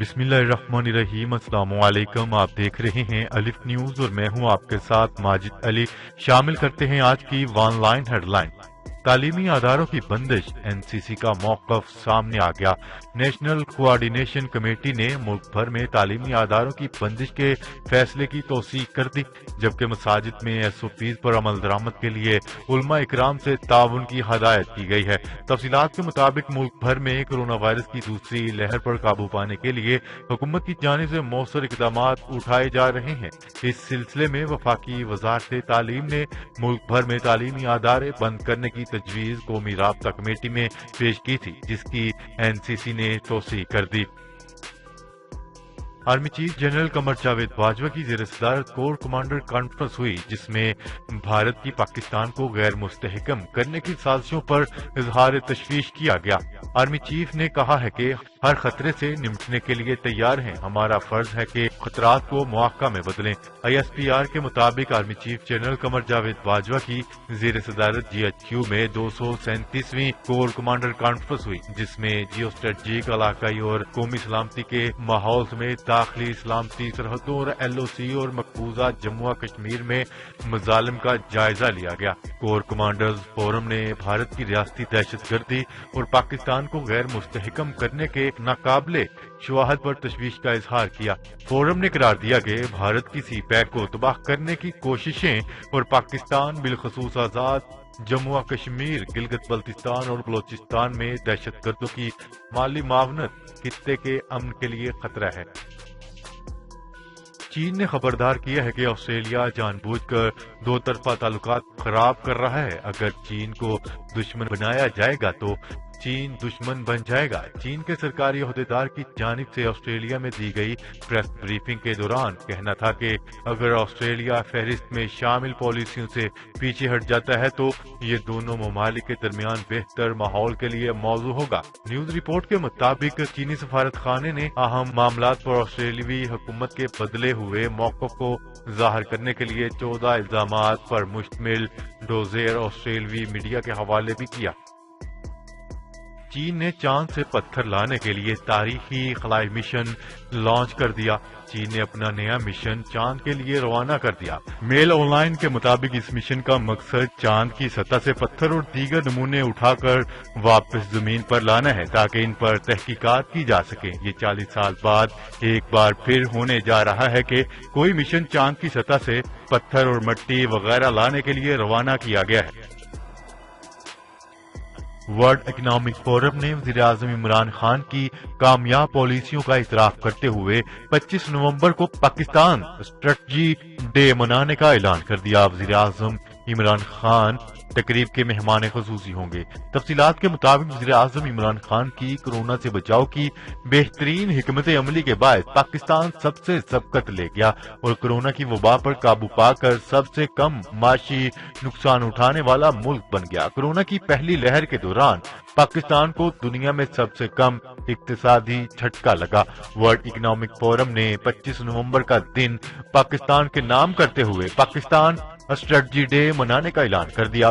بسم اللہ الرحمن الرحیم۔ السلام علیکم، آپ دیکھ رہے ہیں الف نیوز اور میں ہوں آپ کے ساتھ ماجد علی۔ شامل کرتے ہیں آج کی ون لائن ہیڈ لائن۔ تعلیمی اداروں کی بندش، این سی سی کا موقف سامنے آ گیا۔ نیشنل کوآرڈینیشن کمیٹی نے ملک بھر میں تعلیمی اداروں کی بندش کے فیصلے کی توثیق کر دی، جبکہ مساجد میں ایس او پیز پر عمل درآمد کے لیے علماء اکرام سے تعاون کی ہدایت کی گئی ہے۔ تفصیلات کے مطابق ملک بھر میں کرونا وائرس کی دوسری لہر پر قابو پانے کے لیے حکومت کی جانب سے مؤثر اقدامات اٹھائے جا رہے ہیں۔ اس سلسلے میں وفاقی وزارت تعلیم نے ملک بھر میں تعلیمی ادارے بند کرنے کی تجویز قومی رابطہ کمیٹی میں پیش کی تھی، جس کی این سی سی نے توثیق کر دی۔ Army chief general Qamar Javed Bajwa کی زیر صدارت کور کمانڈر کانفرنس ہوئی، جس میں بھارت کی پاکستان کو غیر مستحکم کرنے کی سازشوں پر اظہار تشویش کیا گیا۔ آرمی چیف نے کہا ہے کہ ہر خطرے سے نمٹنے کے لیے تیار ہیں، ہمارا فرض ہے کہ خطرات کو مواقع میں بدلیں۔ آئی ایس پی آر کے مطابق army chief general Qamar Javed Bajwa کی زیر صدارت جی ایچ کیو میں 237ویں کور کمانڈر کانفرنس ہوئی، جس میں جیو اسٹریٹجک، علاقائی اور قومی سلامتی کے ماحول سمیت داخلی سلامتی، سرحدوں اور ایل او سی اور مقبوضہ جموں و کشمیر میں مظالم کا جائزہ لیا گیا۔ کور کمانڈرز فورم نے بھارت کی ریاستی دہشت گردی اور پاکستان کو غیر مستحکم کرنے کے ناقابل شواہد پر تشویش کا اظہار کیا۔ فورم نے قرار دیا کہ بھارت کی سی پیک کو تباہ کرنے کی کوششیں اور پاکستان بالخصوص آزاد جموں و کشمیر، گلگت بلتستان اور بلوچستان میں دہشت گردوں کی مالی معاونت خطے کے امن کے لیے خطرہ ہے۔ چین نے خبردار کیا ہے کہ آسٹریلیا جان بوجھ کر دو طرفہ تعلقات خراب کر رہا ہے۔ اگر چین کو دشمن بنایا جائے گا تو چین دشمن بن جائے گا۔ چین کے سرکاری عہدیدار کی جانب سے آسٹریلیا میں دی گئی پریس بریفنگ کے دوران کہنا تھا کہ اگر آسٹریلیا فہرست میں شامل پالیسیوں سے پیچھے ہٹ جاتا ہے تو یہ دونوں ممالک کے درمیان بہتر ماحول کے لیے موضوع ہوگا۔ نیوز رپورٹ کے مطابق چینی سفارت خانے نے اہم معاملات پر آسٹریلوی حکومت کے بدلے ہوئے موقف کو ظاہر کرنے کے لیے 14 الزامات پر مشتمل ڈوزیر آسٹریلوی میڈیا کے حوالے بھی کیا۔ چین نے چاند سے پتھر لانے کے لیے تاریخی خلائی مشن لانچ کر دیا۔ چین نے اپنا نیا مشن چاند کے لیے روانہ کر دیا۔ میل آن لائن کے مطابق اس مشن کا مقصد چاند کی سطح سے پتھر اور دیگر نمونے اٹھا کر واپس زمین پر لانا ہے تاکہ ان پر تحقیقات کی جا سکے۔ یہ 40 سال بعد ایک بار پھر ہونے جا رہا ہے کہ کوئی مشن چاند کی سطح سے پتھر اور مٹی وغیرہ لانے کے لیے روانہ کیا گیا ہے۔ ورلڈ اکنامک فورم نے وزیر اعظم عمران خان کی کامیاب پالیسیوں کا اعتراف کرتے ہوئے 25 نومبر کو پاکستان اسٹریٹجی ڈے منانے کا اعلان کر دیا۔ وزیر اعظم عمران خان تقریب کے مہمان خصوصی ہوں گے۔ تفصیلات کے مطابق وزیر اعظم عمران خان کی کورونا سے بچاؤ کی بہترین حکمت عملی کے باعث پاکستان سب سے سبقت لے گیا اور کورونا کی وبا پر قابو پا کر سب سے کم معاشی نقصان اٹھانے والا ملک بن گیا۔ کورونا کی پہلی لہر کے دوران پاکستان کو دنیا میں سب سے کم اقتصادی جھٹکا لگا۔ ورلڈ اکنامک فورم نے 25 نومبر کا دن پاکستان کے نام کرتے ہوئے پاکستان اسٹریٹجی ڈے منانے کا اعلان کر دیا۔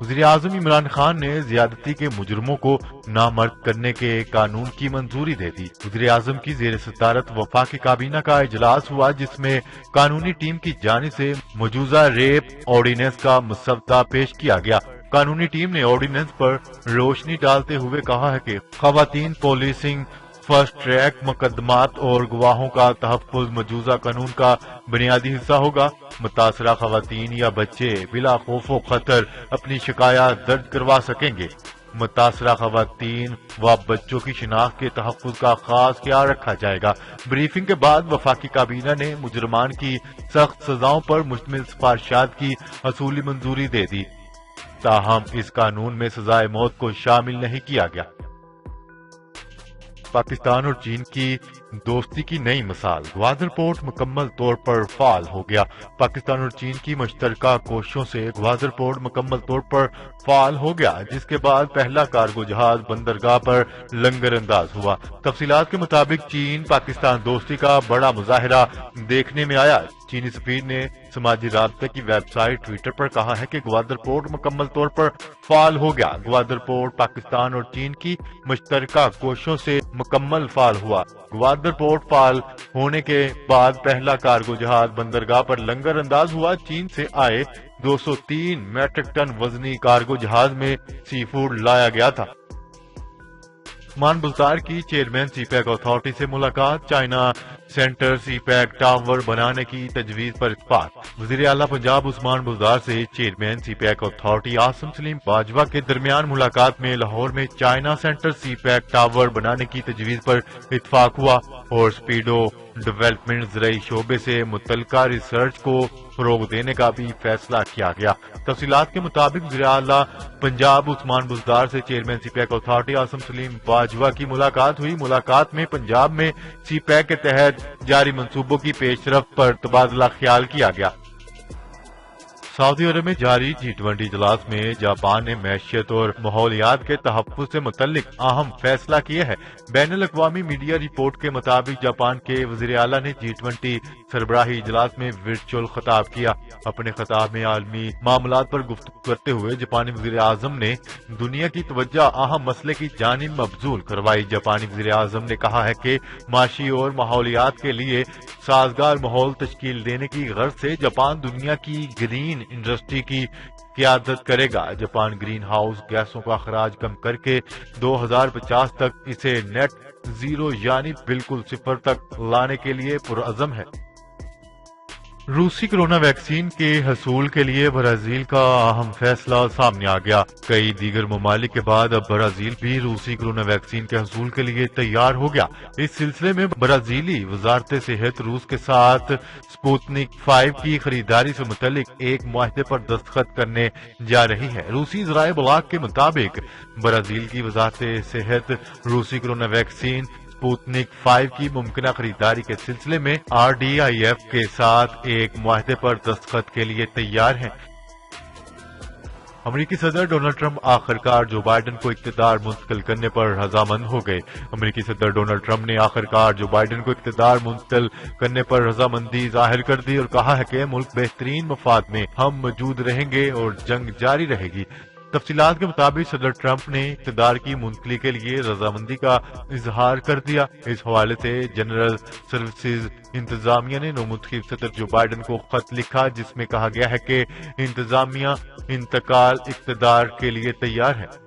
وزیر اعظم عمران خان نے زیادتی کے مجرموں کو نامزد کرنے کے قانون کی منظوری دے دی۔ وزیر اعظم کی زیر صدارت وفاقی کابینہ کا اجلاس ہوا، جس میں قانونی ٹیم کی جانب سے مجوزہ ریپ آرڈیننس کا مسودہ پیش کیا گیا۔ قانونی ٹیم نے آرڈیننس پر روشنی ڈالتے ہوئے کہا ہے کہ خواتین پولیسنگ، فرسٹ ٹریک مقدمات اور گواہوں کا تحفظ مجوزہ قانون کا بنیادی حصہ ہوگا۔ متاثرہ خواتین یا بچے بلا خوف و خطر اپنی شکایات درج کروا سکیں گے۔ متاثرہ خواتین و بچوں کی شناخت کے تحفظ کا خاص خیال رکھا جائے گا۔ بریفنگ کے بعد وفاقی کابینہ نے مجرمان کی سخت سزاؤں پر مشتمل سفارشات کی حصولی منظوری دے دی، تاہم اس قانون میں سزائے موت کو شامل نہیں کیا گیا۔ پاکستان اور چین کی دوستی کی نئی مثال، گوادر پورٹ مکمل طور پر فعال ہو گیا۔ پاکستان اور چین کی مشترکہ کوششوں سے گوادر پورٹ مکمل طور پر فعال ہو گیا، جس کے بعد پہلا کارگو جہاز بندرگاہ پر لنگر انداز ہوا۔ تفصیلات کے مطابق چین پاکستان دوستی کا بڑا مظاہرہ دیکھنے میں آیا۔ چینی سفیر نے سماجی رابطے کی ویب سائٹ ٹویٹر پر کہا ہے کہ گوادر پورٹ مکمل طور پر فعال ہو گیا۔ گوادر پورٹ پاکستان اور چین کی مشترکہ کوششوں سے مکمل فعال ہوا۔ گوادر پورٹ فعال ہونے کے بعد پہلا کارگو جہاز بندرگاہ پر لنگر انداز ہوا۔ چین سے آئے 203 میٹرک ٹن وزنی کارگو جہاز میں سی فوڈ لایا گیا تھا۔ عثمان بزدار کی چیئرمین سی پیک اتھارٹی سے ملاقات۔ China centre CPEC tower بنانے کی تجویز پر اتفاق۔ وزیر اعلیٰ پنجاب عثمان بزدار سے chairman CPEC authority Asim Saleem Bajwa کے درمیان ملاقات میں لاہور میں China centre CPEC tower بنانے کی تجویز پر اتفاق ہوا اور سپیڈو ڈیولپمنٹ زرعی شعبے سے متعلقہ ریسرچ کو فروغ دینے کا بھی فیصلہ کیا گیا۔ تفصیلات کے مطابق وزیر اعلیٰ پنجاب عثمان بزدار سے chairman CPEC authority Asim Saleem Bajwa کی ملاقات ہوئی۔ ملاقات میں پنجاب میں سی پیک کے تحت جاری منصوبوں کی پیش رفت پر تبادلہ خیال کیا گیا۔ سعودی عرب میں جاری G20 اجلاس میں جاپان نے معیشت اور ماحولیات کے تحفظ سے متعلق اہم فیصلہ کیا ہے۔ بین الاقوامی میڈیا رپورٹ کے مطابق جاپان کے وزیر اعلیٰ نے G20 سربراہی اجلاس میں ورچوئل خطاب کیا۔ اپنے خطاب میں عالمی معاملات پر گفتگو کرتے ہوئے جاپانی وزیر اعظم نے دنیا کی توجہ اہم مسئلے کی جانب مبذول کروائی۔ جاپانی وزیر اعظم نے کہا ہے کہ معاشی اور ماحولیات کے لیے سازگار ماحول تشکیل دینے کی غرض سے جاپان دنیا کی گرین انڈسٹری کی قیادت کرے گا۔ جاپان گرین ہاؤس گیسوں کا اخراج کم کر کے 2050 تک اسے نیٹ زیرو یعنی بالکل صفر تک لانے کے لیے پرعزم ہے۔ روسی کرونا ویکسین کے حصول کے لیے برازیل کا اہم فیصلہ سامنے آ گیا۔ کئی دیگر ممالک کے بعد اب برازیل بھی روسی کرونا ویکسین کے حصول کے لیے تیار ہو گیا۔ اس سلسلے میں برازیلی وزارت صحت روس کے ساتھ سپوتنک 5 کی خریداری سے متعلق ایک معاہدے پر دستخط کرنے جا رہی ہے۔ روسی ذرائع ابلاغ کے مطابق برازیل کی وزارت صحت روسی کرونا ویکسین سپوتنک 5 کی ممکنہ خریداری کے سلسلے میں RDIF کے ساتھ ایک معاہدے پر دستخط کے لیے تیار ہیں۔ امریکی صدر ڈونلڈ ٹرمپ آخرکار جو بائیڈن کو اقتدار منتقل کرنے پر رضامند ہو گئے۔ امریکی صدر ڈونلڈ ٹرمپ نے آخرکار جو بائیڈن کو اقتدار منتقل کرنے پر رضامندی ظاہر کر دی اور کہا ہے کہ ملک بہترین مفاد میں ہم موجود رہیں گے اور جنگ جاری رہے گی۔ تفصیلات کے مطابق صدر ٹرمپ نے اقتدار کی منتقلی کے لیے رضامندی کا اظہار کر دیا۔ اس حوالے سے جنرل سروسز انتظامیہ نے نومنتخب صدر جو بائیڈن کو خط لکھا جس میں کہا گیا ہے کہ انتظامیہ انتقال اقتدار کے لیے تیار ہے۔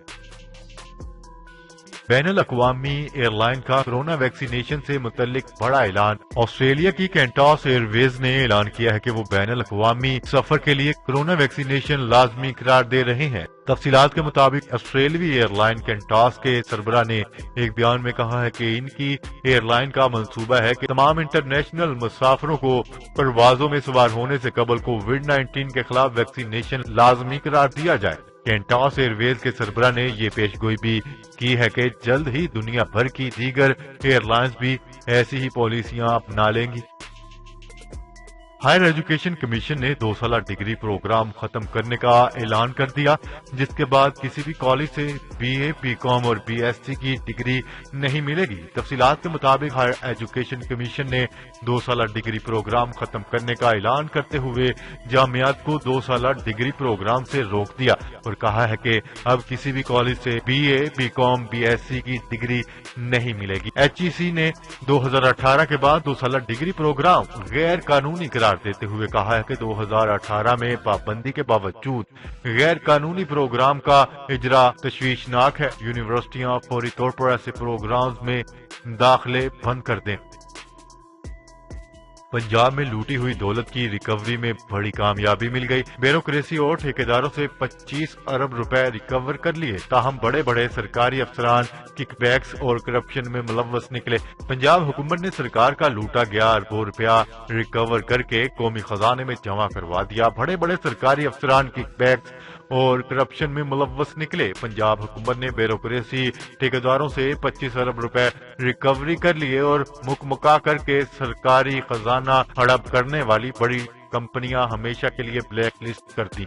بین الاقوامی ایئر لائن کا کرونا ویکسینیشن سے متعلق بڑا اعلان۔ آسٹریلیا کی کینٹاس ایئر ویز نے اعلان کیا ہے کہ وہ بین الاقوامی سفر کے لیے کرونا ویکسینیشن لازمی قرار دے رہے ہیں۔ تفصیلات کے مطابق آسٹریلوی ایئر لائن کینٹاس کے سربراہ نے ایک بیان میں کہا ہے کہ ان کی ایئر لائن کا منصوبہ ہے کہ تمام انٹرنیشنل مسافروں کو پروازوں میں سوار ہونے سے قبل کووڈ-19 کے خلاف ویکسینیشن لازمی قرار دیا جائے۔ کینٹاس ایئر ویز کے سربراہ نے یہ پیش گوئی بھی کی ہے کہ جلد ہی دنیا بھر کی دیگر ایئر لائنز بھی ایسی ہی پالیسیاں اپنا لیں گی۔ ہائر ایجوکیشن کمیشن نے 2 سالہ ڈگری پروگرام ختم کرنے کا اعلان کر دیا جس کے بعد کسی بھی کالج سے BA BCom اور BSc کی ڈگری نہیں ملے گی۔ تفصیلات کے مطابق ہائر ایجوکیشن کمیشن نے 2 سالہ ڈگری پروگرام ختم کرنے کا اعلان کرتے ہوئے جامعات کو 2 سالہ ڈگری پروگرام سے روک دیا اور کہا ہے کہ اب کسی بھی کالج سے BA BCom BSc کی ڈگری نہیں ملے گی۔ HEC نے 2018 کے بعد 2 سالہ ڈگری پروگرام غیر قانونی قرار دیتے ہوئے کہا ہے کہ 2018 میں پابندی کے باوجود غیر قانونی پروگرام کا اجرا تشویشناک ہے۔ یونیورسٹیاں فوری طور پر ایسے پروگرامز میں داخلے بند کر دیں۔ پنجاب میں لوٹی ہوئی دولت کی ریکوری میں بڑی کامیابی مل گئی۔ بیوروکریسی اور ٹھیکیداروں سے 25 ارب روپے ریکور کر لیے، تاہم بڑے بڑے سرکاری افسران کک بیکس اور کرپشن میں ملوث نکلے۔ پنجاب حکومت نے سرکار کا لوٹا گیا اربوں روپیہ ریکور کر کے قومی خزانے میں جمع کروا دیا۔ بڑے بڑے سرکاری افسران کک بیکس اور کرپشن میں ملوث نکلے۔ پنجاب حکومت نے بیوروکریسی ٹھیکیداروں سے 25 ارب روپے ریکوری کر لیے اور مکمکا کر کے سرکاری خزانہ ہڑپ کرنے والی بڑی کمپنیاں ہمیشہ کے لیے بلیک لسٹ کر دی۔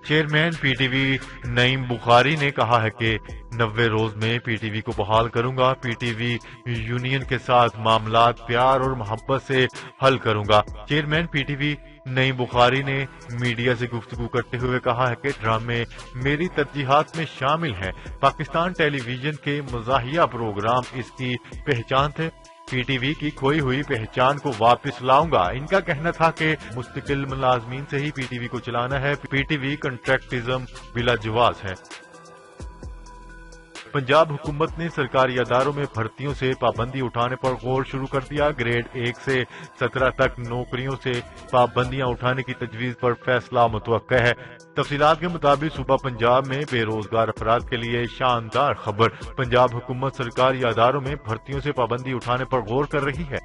چیئرمین پی ٹی وی نعیم بخاری نے کہا ہے کہ 90 روز میں پی ٹی وی کو بحال کروں گا، پی ٹی وی یونین کے ساتھ معاملات پیار اور محبت سے حل کروں گا۔ چیئرمین پی ٹی وی نعیم بخاری نے میڈیا سے گفتگو کرتے ہوئے کہا ہے کہ ڈرامے میری ترجیحات میں شامل ہیں، پاکستان ٹیلی ویژن کے مزاحیہ پروگرام اس کی پہچان تھے، پی ٹی وی کی کھوئی ہوئی پہچان کو واپس لاؤں گا۔ ان کا کہنا تھا کہ مستقل ملازمین سے ہی پی ٹی وی کو چلانا ہے، پی ٹی وی کنٹریکٹزم بلا جواز ہے۔ پنجاب حکومت نے سرکاری اداروں میں بھرتیوں سے پابندی اٹھانے پر غور شروع کر دیا، گریڈ 1 سے 17 تک نوکریوں سے پابندیاں اٹھانے کی تجویز پر فیصلہ متوقع ہے۔ تفصیلات کے مطابق صوبہ پنجاب میں بے روزگار افراد کے لیے شاندار خبر، پنجاب حکومت سرکاری اداروں میں بھرتیوں سے پابندی اٹھانے پر غور کر رہی ہے۔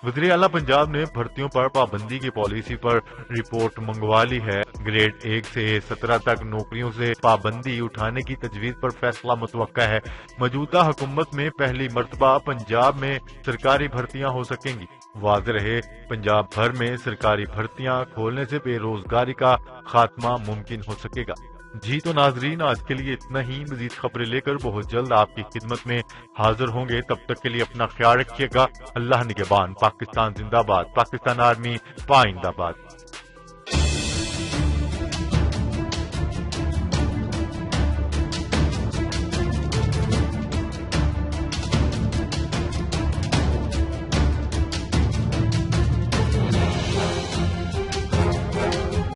وزیر اعلیٰ پنجاب نے بھرتیوں پر پابندی کی پالیسی پر رپورٹ منگوا لی ہے، گریڈ 1 سے 17 تک نوکریوں سے پابندی اٹھانے کی تجویز پر فیصلہ متوقع ہے۔ موجودہ حکومت میں پہلی مرتبہ پنجاب میں سرکاری بھرتیاں ہو سکیں گی۔ واضح رہے، پنجاب بھر میں سرکاری بھرتیاں کھولنے سے بے روزگاری کا خاتمہ ممکن ہو سکے گا۔ جی تو ناظرین، آج کے لیے اتنا ہی، مزید خبریں لے کر بہت جلد آپ کی خدمت میں حاضر ہوں گے، تب تک کے لیے اپنا خیال رکھیے گا۔ اللہ نگہبان۔ پاکستان زندہ باد، پاکستان آرمی پائندہ باد۔